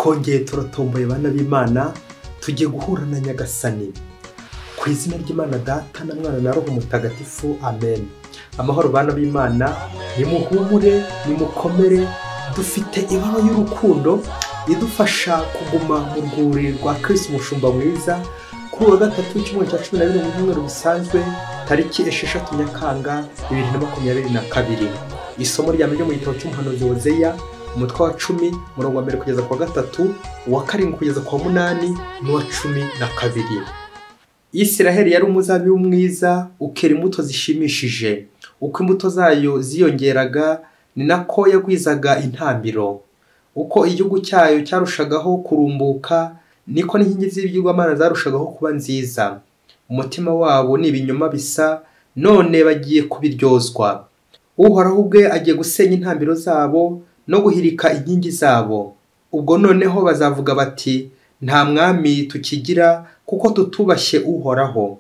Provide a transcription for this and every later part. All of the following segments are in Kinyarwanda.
twongeye turatomboye bana b'Imana tugiye guhura na Nyagasani ku izina ry'Imana Data na Mwana na Roho Mutagatifu amen. Amahoro bana b'Imana, nimuhumure nimukomere, dufite ibara y'urukundo idufasha kuguma mu rwuri rwa Kristo umushumba mwiza kuri wa gatatu w'icyumweru cya 12 mu cyumweru bisanzwe tariki 6 Nyakanga 2022. Isomo rya mbere mu gitabo cy'umuhanuzi Hoseya umutwe wa 10 murongo wa 1 kugeza ku wa 3, uwa 7 kugeza ku wa 8 n'uwa 12. Isiraheli yari umuzabibu mwiza ukera imbuto zishimishije. Uko imbuto zayo ziyongeraga ni nako yagwizaga intambiro. Uko igihugu cyayo cyarushagaho kurumbuka niko n'inkingi z'ibyigwamana zarushagaho kuba nziza. Umutima wabo ni ibinyoma bisa, none bagiye kubiryozwa. Uhoraho ubwe agiye gusenya intambiro zabo no guhirika inkingi zabo. Ubwo noneho bazavuga bati nta mwami tukigira kuko tutubashye Uhoraho.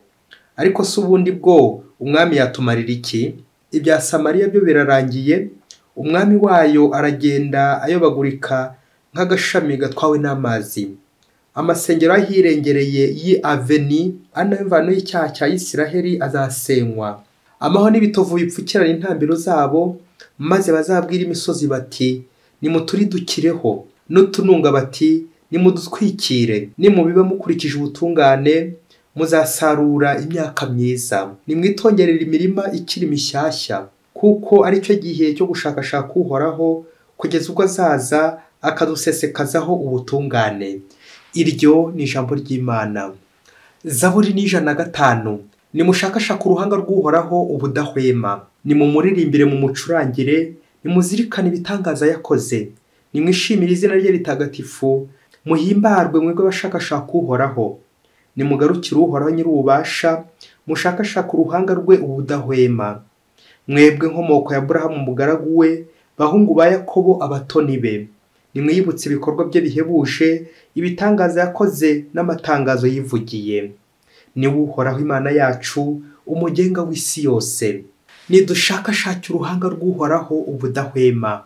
Ariko se ubundi bwo umwami yatumarira iki? Ibya Samariya byo birarangiye, umwami wayo aragenda ayobagurika nk'agashami gatwawe n'amazi. Amasengero ahirengereye yi aveni anamvano y'icyaha cya Isiraheli azasenywa. Amaho n'ibitovu bipfukirana intambiro zabo, maze bazabwira imisozi bati nimuturidukireho, n'utununga bati nimudutwikire. Nimubiba mukurikije ubutungane muzasarura imyaka myiza. Nimwitongerera imirima ikiri mishyashya, kuko ari cyo gihe cyo gushakashaka Uhoraho kugeza ubwo azaza akadusesekazaho ubutungane. Iryo ni ijambo ry'Imana. Zaburi ni 105. Nimushakashaka uruhanga rw'Uhoraho ubudahwema, nimumuririmbire mu mucurangire, nimuzirikane ibitangaza yakoze. Nimwishimire izina rye ritagatifu, muhimbarwe mwebwe bashakashaka Uhoraho. Nimugarukire Uhoraho nyir'ububasha, mushakashaka uruhanga rwe ubudahwema. Mwebwe nkomoko ya Aburahamu umugaragu we, bahungu ba Yakobo abatoni be. Nimwiyibutse ibikorwa bye bihebuje, ibitangaza yakoze n'amatangazo yivugiye. Ni Uhoraho Imana yacu, umugenga w'isi yose. Nidushakashake uruhanga rw'Uhoraho ubudahwema.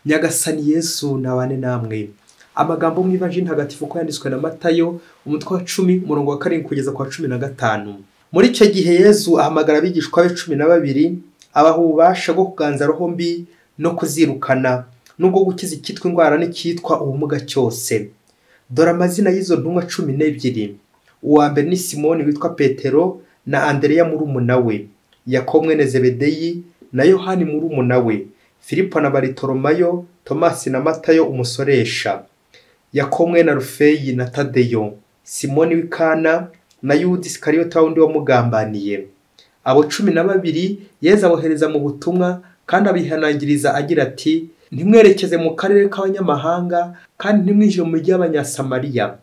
Nyagasani Yesu nabane namwe. Amagambo mu Ivanjili ntagatifu ko yanditswe na Matayo umutwe wa 10 murongo wa 7 kugeza ku wa 15. Muri icyo gihe Yesu ahamagara abigishwa be 12 abaha ububasha bwo kuganza roho mbi no kuzirukana, nubwo gukiza icyitwa indwara n'icyitwa ubumuga cyose. Dore amazina y'izo ntumwa 12. Uwa mbere ni Simoni witwa Petero na Andereya murumuna we, Yakobo mwene Zebedeyi na Yohani murumuna we, Filipo na Baritolomayo, Tomasi na Matayo umusoresha, Yakobo mwene Rufeyi na Tadeyo, Simoni w'Ikana na Yuda Isikariota wundi wamugambaniye. Abo 12 Yesu abohereza mu butumwa kandi abihanangiriza agira ati ntimwerekeze mu karere k'abanyamahanga kandi ntimwinjire mu mijyi y'Abanyasamariya,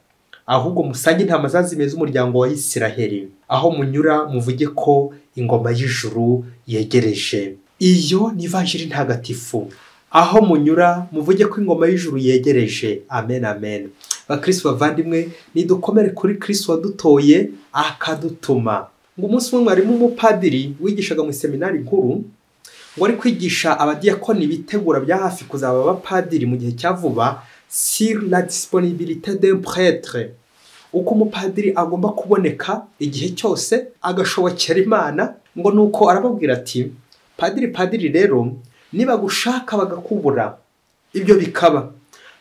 ahubwo musange intama zazimeze umuryango wa Isiraheli. Aho munyura muvuge ko ingoma y'ijuru yegereje. Iyo ni Ivanjili ntagatifu. Aho munyura muvuge ko ingoma y'ijuru yegereje. Amen amen. Bakristo bavandimwe, nidukomere kuri Kristo wadutoye akadutuma. Ngo umunsi umwe mwarimu umupadiri wigishaga mu seminari nkuru, ngo ari kwigisha abadiyakoni bitegura bya hafi kuzaba abapadiri mu gihe cya vuba, sur la disponibilité d'un prêtre. Uko umupadiri agomba kuboneka igihe cyose agashobokera Imana. Ngo nuko arababwira ati padiri rero niba gushaka bagakubura, ibyo bikaba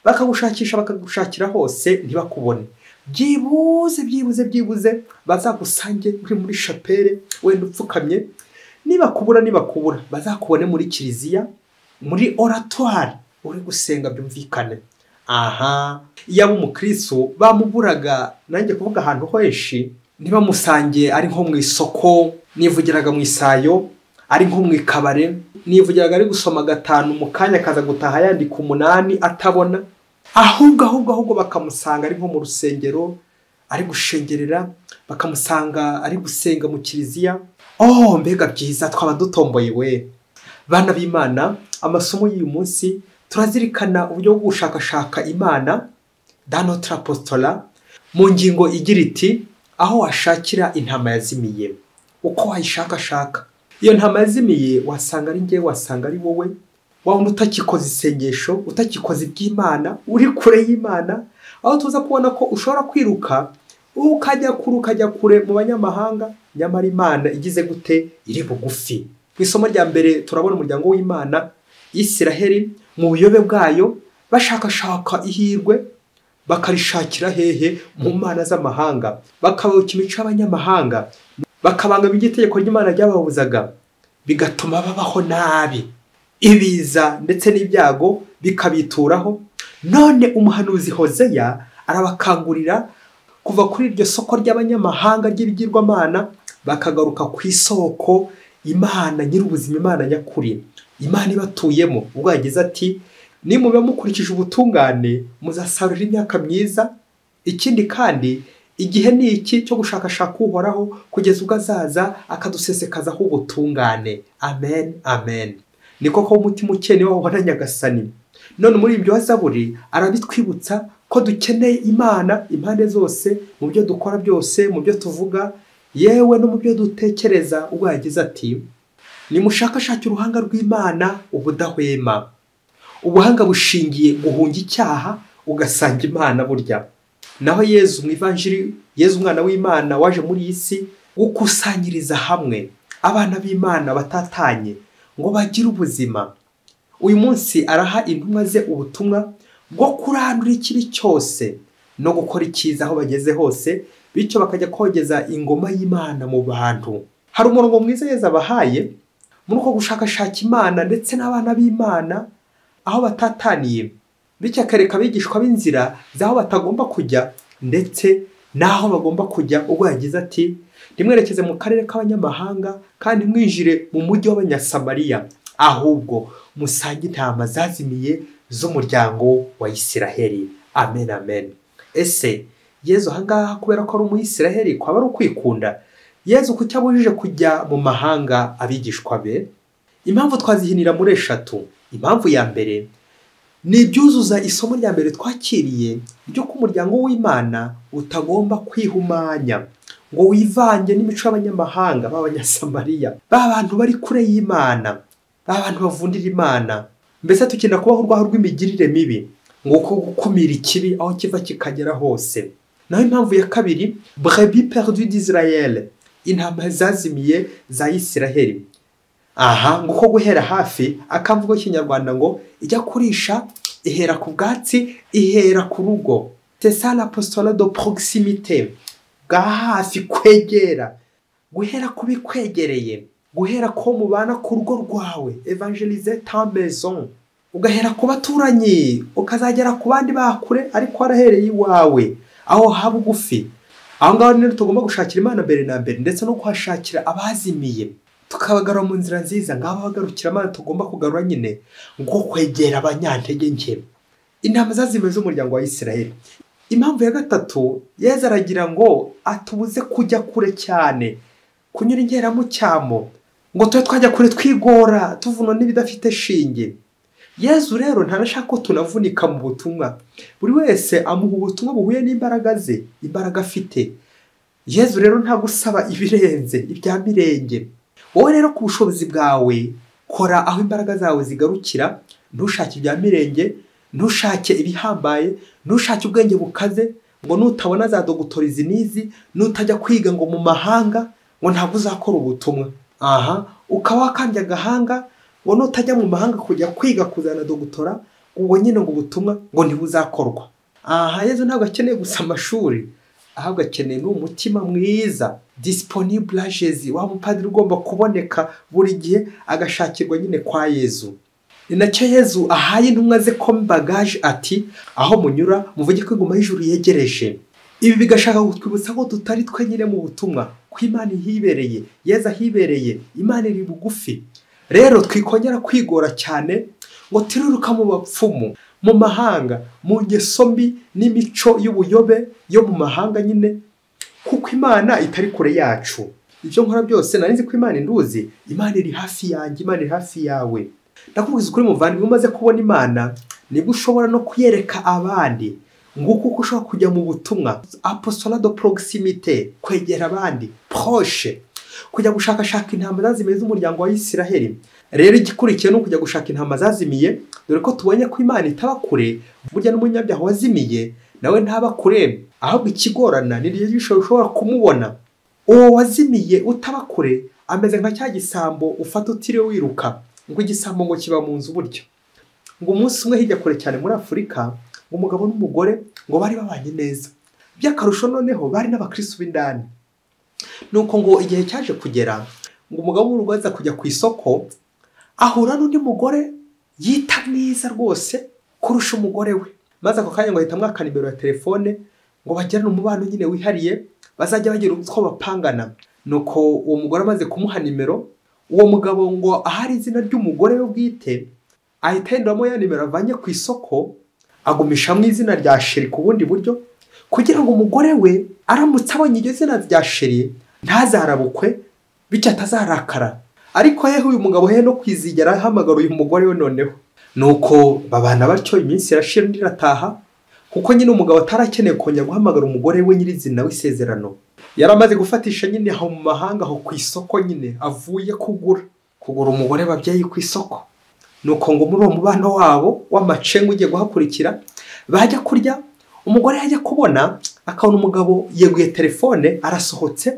bakagushakisha bakagushakira hose ntibakubone, byibuze bazagusange uri muri chapelle wenda upfukamye. Niba kubura bazakubone muri kiliziya, muri oratoire uri gusenga byumvikane. Aha, yaba umukristo bamuburaga, nanjye kuvuga ahantu henshi ntibamusange ari nko mu isoko, nivugiraga mu isayo, ari nko mu ikabare, nivugiraga ari gusoma 5 mu kanya kaza gutaha yandika 8 atabona. Ahubwo bakamusanga ari nko mu rusengero ari gushengerera, bakamusanga ari gusenga mu kiliziya. Oh, mbega byiza twaba dutomboye we. Bana b'Imana, amasomo y'uyu munsi turazirikana uburyo bwo gushakashaka Imana dans notre apostolat, mu ngingo igira iti aho washakira intama yazimiye. Uko wayishakashaka iyo ntama yazimiye, wasanga ari ngewe, wasanga ari wowe, waba utakikoze isengesho, utakikoze iby'Imana, uri kure y'Imana, aho tuza kubona ko ushobora kwiruka ukajya kure mu banyamahanga, nyamara Imana igize gute? Iri bugufi. Mu isomo rya mbere turabona umuryango w'Imana Isiraheli mu buyobe bwayo bashakashaka ihirwe, bakarishakira hehe? Mu mana z'amahanga, bakabayoboka imico y'abanyamahanga, bakabanga itegeko ry'Imana ryababuzaga, bigatuma babaho nabi, ibiza ndetse n'ibyago bikabituraho. None umuhanuzi Hozeya arabakangurira kuva kuri iryo soko ry'abanyamahanga ry'ibigirwamana, bakagaruka ku isoko Imana nyir'ubuzima, Imana nyakuri, Imana ibatuyemo. Ubwo yagize ati, nimuba mukurikije ubutungane muzasarura imyaka myiza. Ikindi kandi igihe ni iki cyo gushakashaka Uhoraho kugeza ubwo azaza akadusesekazaho ubutungane. Amen, amen. Ni koko umutima ukeye niwo ubona Nyagasani. None muri ibyo Zaburi arabitwibutsa ko dukeneye Imana impande zose, mu byo dukora byose, mu byo tuvuga, yewe no mu byo dutekereza. Ubwo yagize ati, nimushakashake uruhanga rw'Imana ubudahwema. Ubuhanga bushingiye guhunga icyaha ugasanga Imana burya. Naho Yezu mu Ivanjiri, Yezu umwana w'Imana waje muri iyi si gukusanyiriza hamwe abana b'Imana batatanye ngo bagire ubuzima. Uyu munsi araha intumwa ze ubutumwa bwo kurandura ikibi cyose no gukora icyiza aho bageze hose, bityo bakajya kogeza ingoma y'Imana mu bantu. Hari umurongo mwiza Yezu abahaye muri uko gushakashaka Imana ndetse n'abana b'Imana aho batataniye, bityo akareka abigishwa b'inzira z'aho batagomba kujya ndetse n'aho bagomba kujya. Ubwo yagize ati, nimwerekeze mu karere k'abanyamahanga kandi mwinjire mu mujyi w'Abanyasamariya, ahubwo musange intama zazimiye z'umuryango wa Isiraheli. Amen, amen. Ese Yezu ahangaha kubera ko ari umuyisiraheli kwaba ari ukwikunda? Yezu kuki abujije kujya mu mahanga abigishwa be? Impamvu twazihinira muri eshatu. Impamvu ya mbere ni ibyuzuza isomo rya mbere twakiriye ryo ko umuryango w'Imana utagomba kwihumanya ngo wivange n'imico y'abanyamahanga b'Abanyasamariya, bantu bari kure y'Imana, bantu bavundira Imana. Mbese tukenda kubaho urwaho rw'imigirire mibi ngo ko gukumira ikibi aho kiva kikagera hose. Naho impamvu ya kabiri, brebis perdues d'Israël, intama zazimiye za Isiraheli. Aha ngo ko guhera hafi, akamvugo k'ikinyarwanda ngo ijya kurisha ihera ku bwatsi, ihera ku rugo. C'est ça l'apostolat de proximité, bwa hafi, kwegera, guhera ku bikwegereye, guhera ko mubana ku rugo rwawe, évangéliser ta maison, ugahera ku baturanyi ukazagera ku bandi bakure, ariko warahereye iwawe aho haba ugufi. Aho ngaho rero tugomba gushakira Imana mbere na mbere, ndetse no kuhashakira abazimiye, tukabagarura mu nzira nziza. Ngaho bagarukira Imana tugomba kugarura nyine ngo kwegera abanyantege nke, intama zazimiye z'umuryango wa Isiraheli. Impamvu ya gatatu, Yezu aragira ngo atubuze kujya kure cyane, kunyura inkera mu cyamo, ngo tube twajya kure twigora tuvunwa n'ibidafite shinge. Yezu rero ntanashaka ko tunavunika mu butumwa. Buri wese amuha ubutumwa buhuye n'imbaraga ze, imbaraga afite. Yezu rero nta gusaba ibirenze ibya mirenge. Wowe rero ku bushobozi bwawe kora aho imbaraga zawe zigarukira, ntushake ibya mirenge, ntushake ibihambaye, ntushake ubwenge bukaze ngo nutabona za dogutorizi nizi, nutajya kwiga ngo mu mahanga ngo ntabwo uzakora ubutumwa. Aha ukaba wakambye agahanga ngo nutajya mu mahanga kujya kwiga kuzana dogutora, ubwo nyine ngo ubutumwa ngo ntibuzakorwa. Aha Yezu ntabwo akeneye gusa amashuri, ahubwo akeneye n'umutima mwiza, disponible à Jésus, wa mupadiri ugomba kuboneka buri gihe agashakirwa nyine kwa Yezu. Ni nacyo Yezu ahaye intumwa ze comme bagage ati, aho munyura muvuge ko ingoma y'ijuru yegereje. Ibi bigashaka kutwibutsa ko tutari twenyine mu butumwa, ko Imana ihibereye, Yezu ahibereye, Imana iri bugufi. Rero twikongera kwigora cyane ngo turiruka mu bapfumu, mu mahanga, mu ngeso mbi n'imico y'ubuyobe yo mu mahanga nyine, kuko Imana itari kure yacu. Ibyo nkora byose nari nzi ko Imana induzi, Imana iri hafi yanjye, Imana iri hafi yawe. Ndakubwiza ukuri muvandimwe, umaze kubona Imana nibwo ushobora no kuyereka abandi. Nguko uko ushobora kujya mu butumwa, apostolat de proximité, kwegera abandi, proche, kujya gushakashaka intama zazimiye z'umuryango wa Isiraheli. rero igikurikiye no kujya gushaka intama zazimiye, dore ko tubonye ko Imana itaba kure, burya n'umunyabyaha wazimiye nawe ntaba kure, ahubwo ikigorana ni ryo jisho ushobora kumubona. Uwo wazimiye utaba kure ameze nka cya gisambo ufata utiriwe wiruka, ngo igisambo ngo kiba mu nzu. Uburyo ngo umunsi umwe hirya kure cyane muri Afurika, ngo umugabo n'umugore ngo bari babanye neza by'akarusho, noneho bari n'abakristo b'indani. Nuko ngo igihe cyaje kugera ngo umugabo w'urugo aza kujya ku isoko, ahura n'undi mugore yita mwiza rwose kurusha umugore we, maze ako kanya ngo ahita amwaka nimero ya telefone ngo bagirane umubano nyine wihariye, bazajya bagira utwo bapangana. Nuko uwo mugore amaze kumuha nimero, uwo mugabo ngo ahari izina ry'umugore we bwite ahita yendamo ya nimero avanye ku isoko, agumishamo izina rya sheri ku bundi buryo, kugira ngo umugore we aramutse abonye iryo zina rya sheri ntazarabukwe, bityo atazarakara. Ariko yewe uyu mugabo no kwizigera ahamagara uyu mugore we noneho. Nuko babana batyo, iminsi irashira undi irataha, kuko nyine umugabo atarakeneye kongera guhamagara umugore we nyirizina w'isezerano. Yaramaze gufatisha nyine aho mu mahanga, aho ku isoko nyine avuye kugura umugore babyeyi ku isoko. Nuko ngo muri uwo mubano wabo w'amacenga ugiye guhakurikira, bajya kurya, umugore yajya kubona akabona umugabo yeguye telefone, arasohotse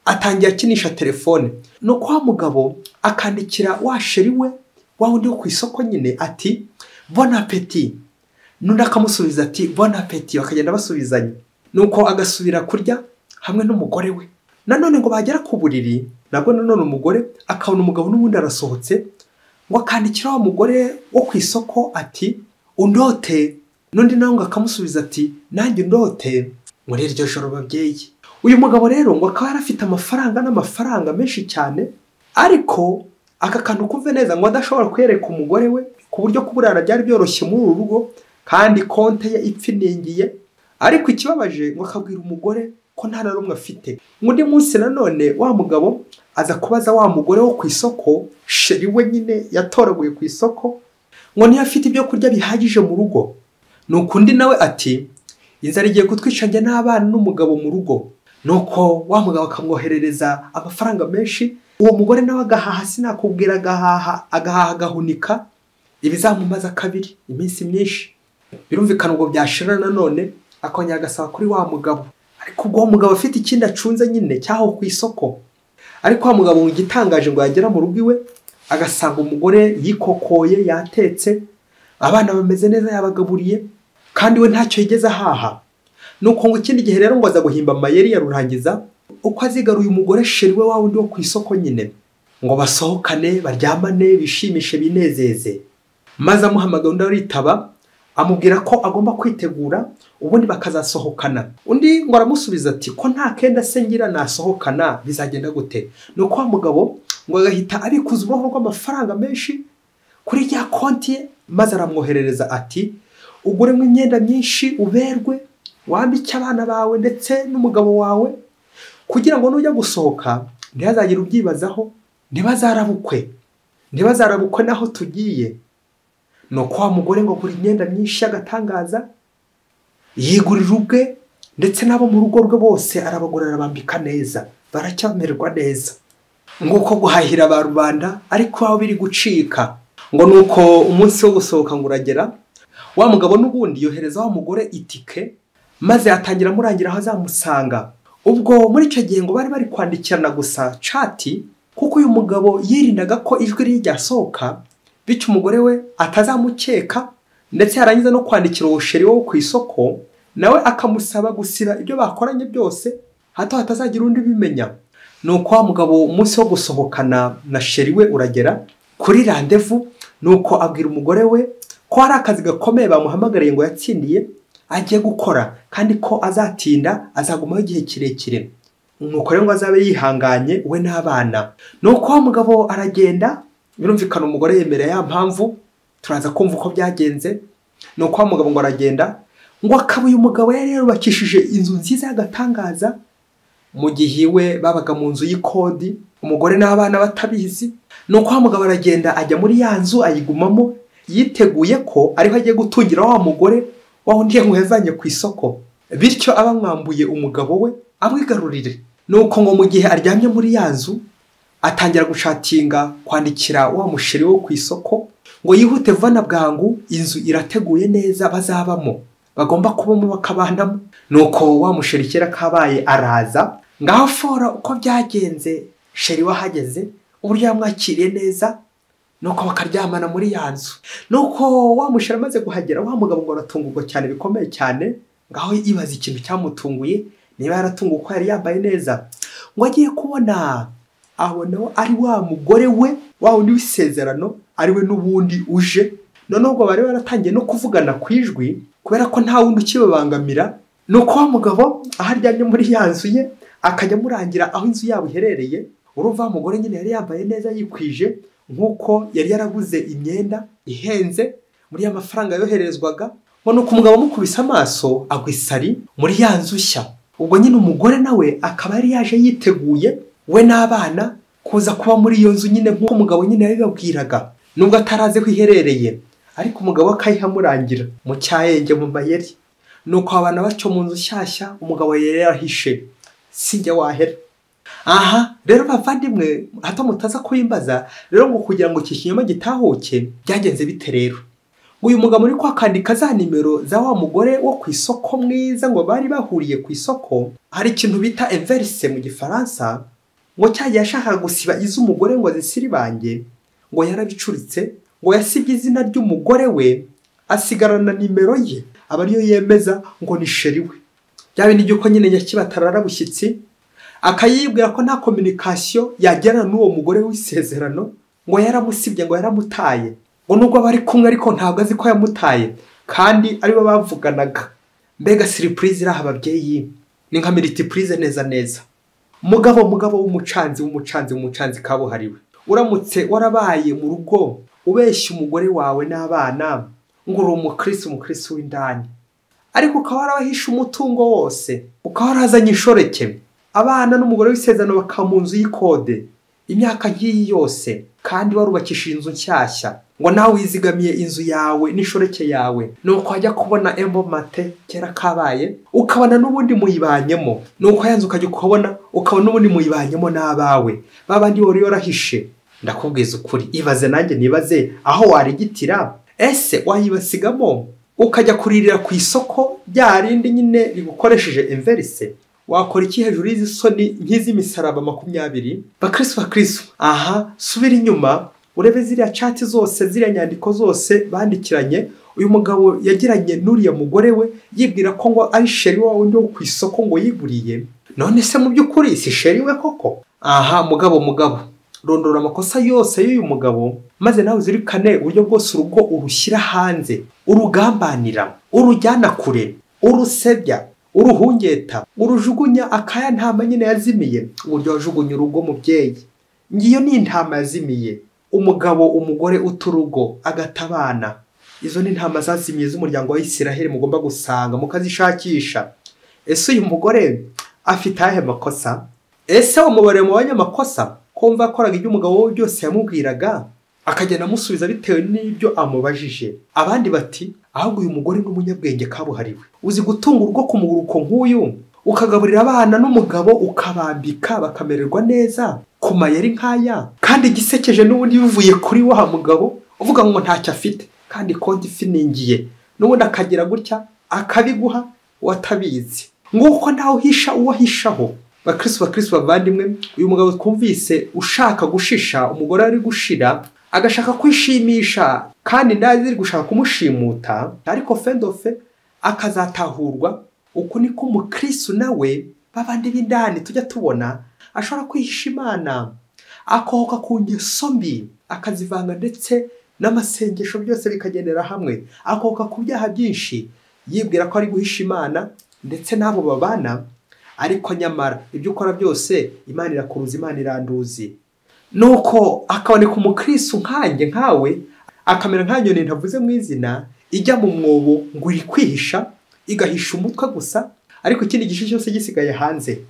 atangiye akinisha telefone. Nuko wa mugabo akandikira wa sheri we wa wundi wo ku isoko nyine ati bon appétit, n'undi akamusubiza ati bon appétit, bakagenda basubizanya. Nuko agasubira kurya hamwe n'umugore we. Nanone ngo bagera ku buriri, nabwo nanone umugore akabona umugabo n'ubundi arasohotse, ngo akandikira wa mugore wo ku isoko ati undote, n'undi nawe ngo akamusubiza ati nanjye undote. Muri iryo joro babyeyi, uyu mugabo rero ngo akaba yarafite n'amafaranga menshi cyane, ariko aka kantu kumve neza ngo adashobora kwereka umugore we, ku buryo kuburara byari byoroshye muri uru rugo, kandi konte ye ipfiningiye. Ariko ikibabaje ngo akabwira umugore ko nta na rumwe afite. Undi munsi nanone wa mugabo aza kubaza wa mugore wo ku isoko, sheri we nyine yatoraguye ku isoko, ngo niyo afite ibyo kurya bihagije mu rugo. Nuko undi nawe ati inzara igiye kutwica njye n'abana n'umugabo mu rugo. Nuko wa mugabo akamwoherereza amafaranga menshi, uwo mugore nawe agahaha, sinakubwira agahaha agahunika ibizamumaza kabiri iminsi myinshi. Birumvikana ngo byashira nanone akongera agasaba kuri wa mugabo, ariko ubwo mugabo afite ikindi acunze nyine cyaho ku isoko. Ariko wa mugabo ngo igitangaje ngo yagera mu rugo iwe agasanga umugore yikokoye, yatetse, abana bameze neza, yabagaburiye, kandi we ntacyo yigeze ahaha. Nuko ngo ikindi gihe rero ngo aza guhimba amayeri ya rurangiza uko azigaruye umugore sheri we wa wundi wo ku isoko nyine, ngo basohokane, baryamane, bishimishe, binezeze. Maze amuhamagara, undi aritaba, amubwira ko agomba kwitegura ubundi bakazasohokana. Undi ngo aramusubiza ati ko nta kenda se ngira nasohokana, bizagenda gute? Nuko wa mugabo ngo agahita abikuza uruhu rw'amafaranga menshi kuri rya konti ye, maze aramwoherereza ati uguremo imyenda myinshi, uberwe, wambike abana bawe ndetse n'umugabo wawe, kugira ngo nujya gusohoka ntihazagire ubyibazaho, ntibazarabukwe naho tugiye. Nuko wa mugore ngo agura imyenda myinshi y'agatangaza, yigurira ubwe ndetse n'abo mu rugo rwe bose arabagurira, arabambika neza, baracyamererwa neza. Nguko guhahira ba rubanda, ariko aho biri gucika. Ngo nuko umunsi wo gusohoka ngo uragera, wa mugabo n'ubundi yohereza wa mugore itike, maze atangira amurangira aho azamusanga. Ubwo muri icyo gihe ngo bari kwandikirana gusa chat, kuko uyu mugabo yirindaga ko ijwi rye ryasohoka, bityo umugore we atazamukeka, ndetse yarangiza no kwandikira uwo sheri wo ku isoko, nawe akamusaba gusiba ibyo bakoranye byose, hato hatazagira undi bimenya. Nuko wa mugabo umunsi wo gusohokana na sheri we uragera kuri rendezvous. Nuko abwira umugore we ko hari akazi gakomeye bamuhamagariye ngo yatsindiye agiye gukora, kandi ko azatinda, azagumaho igihe kirekire. Nuko rero ngo azabe yihanganye we n'abana. Nuko wa mugabo aragenda, birumvikana umugore yemerera ya mpamvu, turaza kumva uko byagenze. Nuko wa mugabo ngo aragenda, ngo akabuye umugabo yari yarubakishije inzu nziza y'agatangaza, mu gihe we babaga mu nzu y'ikodi, umugore n'abana batabizi. Nuko wa mugabo aragenda ajya muri ya nzu ayigumamo, yiteguye ko ariho agiye gutungira wa mugore wa wundi ngo yavanye ku isoko, bityo abamwambuye umugabo we amwigarurire. Nuko ngo mu gihe aryamye muri ya nzu, atangira gushatinga kwandikira wa musheri wo ku isoko ngo yihute vana bwangu, inzu irateguye neza bazabamo, bagomba kubamo bakabanamo. Nuko wa musheri kera kabaye araza, ngaho fora uko byagenze sheri wahageze, uburyo yamwakiriye neza, nuko bakaryamana muri yanzu. Nuko wa musheri amaze guhagera, wa mugabo ngo aratungurwa cyane bikomeye cyane, ngaho ibaza ikintu cyamutunguye, niba yaratunguwe ko yari yambaye neza. Ngo agiye kubona abona ari wa mugore we, wa wundi w'isezerano, ari we n'ubundi uje. Noneho ubwo bari baratangiye no kuvugana kwijwi kubera ko nta wundi ukibabangamira. Nuko wa mugabo aharyamye muri yanzu ye akajya murangira aho inzu yabo iherereye. Urumva wa mugore nyine yari yambaye neza yikwije, nkuko yari yaraguze imyenda ihenze muri ya mafaranga yoherezwaga. Nuko umugabo amukubise amaso agwa isari muri yanzu nshya. Ubwo nyine umugore nawe akaba yari yaje yiteguye we n'abana kuza kuba muri iyo nzu nyine nk'uko umugabo nyine yabibabwiraga, nubwo ataraze ko iherereye, ariko umugabo akayihamurangira mu cyayenge mu mayeri. Nuko abana baco mu nzu nshyashya, umugabo yari yarahishe, sinjye wahera. Aha rero bavandimwe, hato mutaza kuyimbaza rero ngo kugira ngo iki kinyoma gitahuke byagenze bite rero. Uyu mugabo uri kwakandika za nimero za wa mugore wo ku isoko mwiza, ngo bari bahuriye ku isoko. Hari ikintu bita inverse mu gifaransa, ngo cyagiye ashaka gusiba iz'umugore ngo zisiribange, ngo yarabicuritse, ngo yasibye izina ry'umugore we asigarana nimero ye, aba ariyo yemeza ngo ni sheri we. Bya bindi by'uko nyine nyakibatarara bushyitsi, akayibwira ko nta communication yagirana n'uwo mugore w'isezerano, ngo yaramusibye, ngo yaramutaye, ngo nubwo bari kumwe ariko ntabwo azi ko yamutaye, kandi aribo bavuganaga. Mbega surprise iraha ababyeyi, ni nka multiprise neza neza. Mugabo w'umucanzi kabuhariwe, uramutse warabaye mu rugo ubeshya umugore wawe n'abana ngo uri umukristo w'indani, ariko ukaba warabahisha umutungo wose, ukaba warazanye inshoreke, abana n'umugore w'isezerano bakaba mu nzu y'ikode imyaka nk'iyi yose, kandi warubakishije inzu nshyashya, ngo nawe wizigamiye inzu yawe n'inshoreke yawe. Nuko wajya kubona embomate kera kabaye, ukabona n'ubundi muyibanyemo. Nuko yanzu ukajya ukabona n'ubundi muyibanyemo n'abawe, babandi wari warahishe. Ndakubwiza ukuri, ibaze nanjye nibaze aho warigitira. Ese wayibasigamo ukajya kuririra ku isoko bya rindi nyine rigukoresheje inverse? Wakora iki hejuru y'izi soni nk'iz'imisaraba 20? Bakristo, aha subira inyuma urebe ziriya chat zose, ziriya nyandiko zose bandikiranye uyu mugabo yagiranye n'uriya mugore we, yibwira ko ngo ari sheri wawe ndi ku isoko ngo yiguriye. None se mu by'ukuri si sheri we koko? Aha mugabo, rondora amakosa yose y'uyu mugabo, maze nawe uzirikane uburyo bwose urugo urushyira hanze, urugambanira, urujyana kure, urusebya, uruhungeta, urujugunya akaya ntama nyine yazimiye. Uburyo wajugunya urugo mubyeyi, ngiyo ni intama yazimiye. Umugabo umugore uturugo agatabana, izo ni intama zazimiye z'umuryango wa Isiraheli mugomba gusanga mukazishakisha. Ese uyu mugore afite ahe makosa? Ese umubare mu banyamakosa kumva akoraga ibyo umugabo we byose yamubwiraga, akagenda amusubiza bitewe n'ibyo amubajije. Abandi bati ahubwo uyu mugore n'umunyabwenge kabuhariwe, uzi gutunga urugo ku muguruko nk'uyu, ukagaburira abana n'umugabo ukabambika bakamererwa neza ku mayeri nk'aya. Kandi gisekeje n'ubundi bivuye kuri wa mugabo uvuga ngo ntacyo afite, kandi konti ifiningiye, n'ubundi akagira gutya akabiguha watabizi, nguko nawe uhisha uwahishaho. Bakristo bavandimwe, uyu mugabo twumvise ushaka gushisha umugore ari gushira, agashaka kwishimisha kandi ndazi gushaka kumushimuta, ariko fendofe akazatahurwa. Uko niko umukristo nawe babandi b'indani tujya tubona ashobora kwihisha Imana, akohoka ku ngeso mbi, akazivanga ndetse n'amasengesho byose bikagendera hamwe, akohoka ku byaha byinshi, yibwira ko ari guhisha Imana ndetse n'abo babana, ariko nyamara ibyo ukora byose Imana irakuruza, Imana iranduzi. Nuko akaboneka umukristo nkanjye nkawe, akamera nkanyoni ntavuze mu izina, ijya mu mwobo ngo iri kwihisha, igahisha umutwe gusa, ariko ikindi gice cyose gisigaye hanze.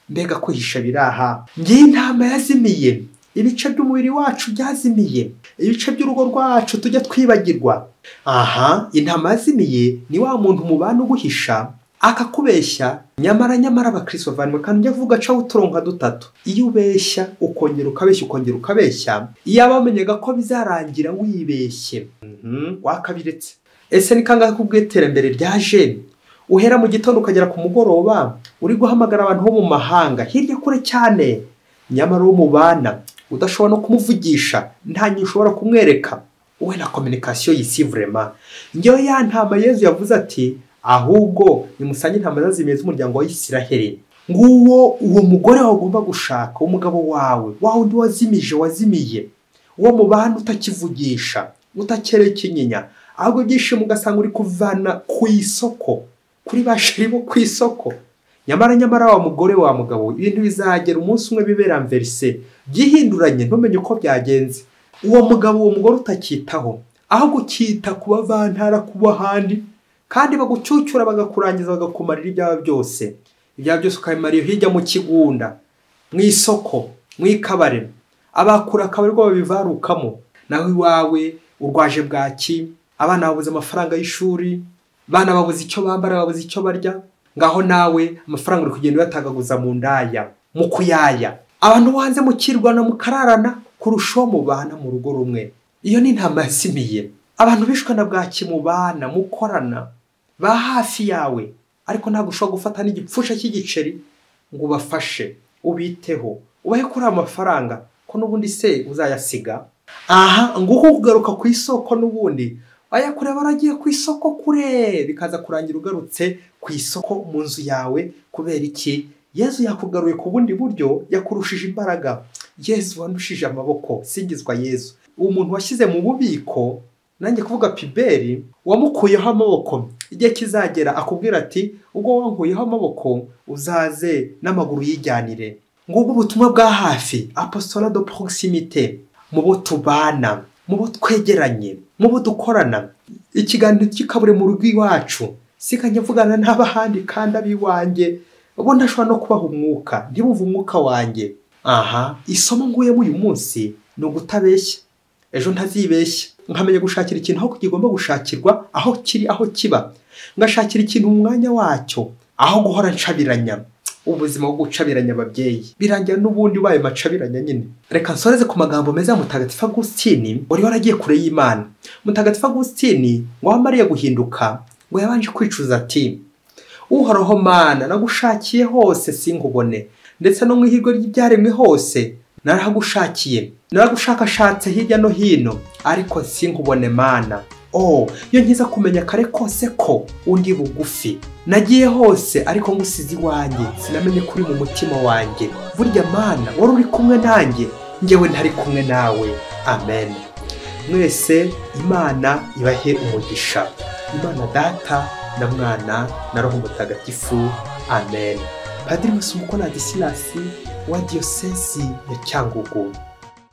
Mbega kwihisha biraha. Ngiye intama yazimiye, ibice by'umubiri wacu byazimiye, ibice by'urugo rwacu tujya twibagirwa. Aha intama yazimiye ni wa muntu mubana uguhisha, akakubeshya nyamara abakristo bavanywe kandi njya kuvuga caho uturonka dutatu. Iyo ubeshya ukongera ukabeshya iyo abamenyaga ko bizarangira wibeshye wakabiretse. Ese ni kangahe kubw'iterambere ryaje uhera mu gitondo ukagera ku mugoroba uri guhamagara abantu bo mu mahanga hirya kure cyane, nyamara wo mubana udashobora no kumuvugisha, nta nyinshi ushobora kumwereka. Uwe na communication yisi vraiment. Njyewe ya ntama Yesu yavuze ati ahubwo nimusange intama zazimiye z'umuryango wa Isiraheli. Uwo mugore wagomba gushaka, umugabo wawe undi wazimiye, uwo mubana utakivugisha, utakereka inyinya, ahubwo byishimo ugasanga uri kuvana ku isoko, kuri bashiri bo ku isoko. Nyamara wa mugore wa mugabo ibintu bizagera umunsi umwe bibera inverse, byihinduranye ntumenye uko byagenze. Uwo mugore utakitaho, ahubwo ukita kuba vantara kuba handi, kandi bagucyucyura bagakurangiza bagakumarira ibyawe byose. Ibyawe byose ukabimarira hirya mu kigunda, mu isoko, mu ikabare, abakura akabari rwo babivarukamo. Nawe iwawe urwaje bwaki, abana babuze amafaranga y'ishuri, bana babuze icyo bambara, babuze icyo barya, ngaho nawe amafaranga uri kugenda uyatagaguza mu ndaya, mu kuyaya. Abantu wanze mukirwana mukararana kurusho mubana mu rugo rumwe. Iyo ni ntama yasimiye. Abantu bishwe na bwaki mubana mukorana ba hafi yawe, ariko ntabwo ushobora gufata n'igipfusha cy'igiceri ngo ubafashe ubiteho ubahe kuri amafaranga ko n'ubundi se uzayasiga. Nguko kugaruka ku isoko n'ubundi ayakure baragiye ku isoko kure, bikaza kurangira ugarutse ku isoko mu nzu yawe. Kubera iki? Yesu yakugaruye ku bundi buryo, yakurushije imbaraga. Yesu wandushije amaboko, singizwa Yesu. Uwo muntu washyize mu bubiko, nanjye kuvuga Piberi, wamukuyeho amaboko, igihe kizagera akubwira ati ubwo wankuyeho amaboko uzaze n'amaguru yijyanire. Ngubwo ubutumwa bwa hafi, apostolat de proximité, mu bo tubana, mu bo twegeranye, mu bo dukorana. Ikiganiro kikabure mu rugo iwacu, sikanye mvugana n'abahandi kandi abiwanjye ubu ndashobora no kubaha umwuka, ntibumve umwuka wanjye. Isomo nguyemo uyu munsi ni ugutabeshya, ejo ntazibeshya. Nkamenya gushakira ikintu aho kigomba gushakirwa, aho kiri aho kiba, ngashakira ikintu mu mwanya wacyo, aho guhora ncabiranya. Ubuzima bwo gucabiranya ababyeyi birangira n'ubundi waye macabiranya nyine. Reka nsoreze ku magambo meza ya Mutagatifu Agusitini wari waragiye kure y'Imana. Mutagatifu Agusitini ngo wamariye guhinduka, ngo yabanje kwicuza ati Uhoraho Mana, nagushakiye hose sinkubone, ndetse no mu ihirwe ry'ibyaremwe hose narahagushakiye, naragushakashatse hirya no hino, ariko sinkubone Mana. Iyo nkiza kumenya kare kose ko undi bugufi, nagiye hose ariko ngusize iwanjye, sinamenye kuri mu mutima wanjye. Burya Mana wari uri kumwe nanjye, njyewe ntari kumwe nawe. Amen. Mwese Imana ibahe umugisha. Imana Data na Mwana na Roho Mutagatifu. Amen. Padiri Musumuko na Disilasi wa Diyosezi ya Cyangugu.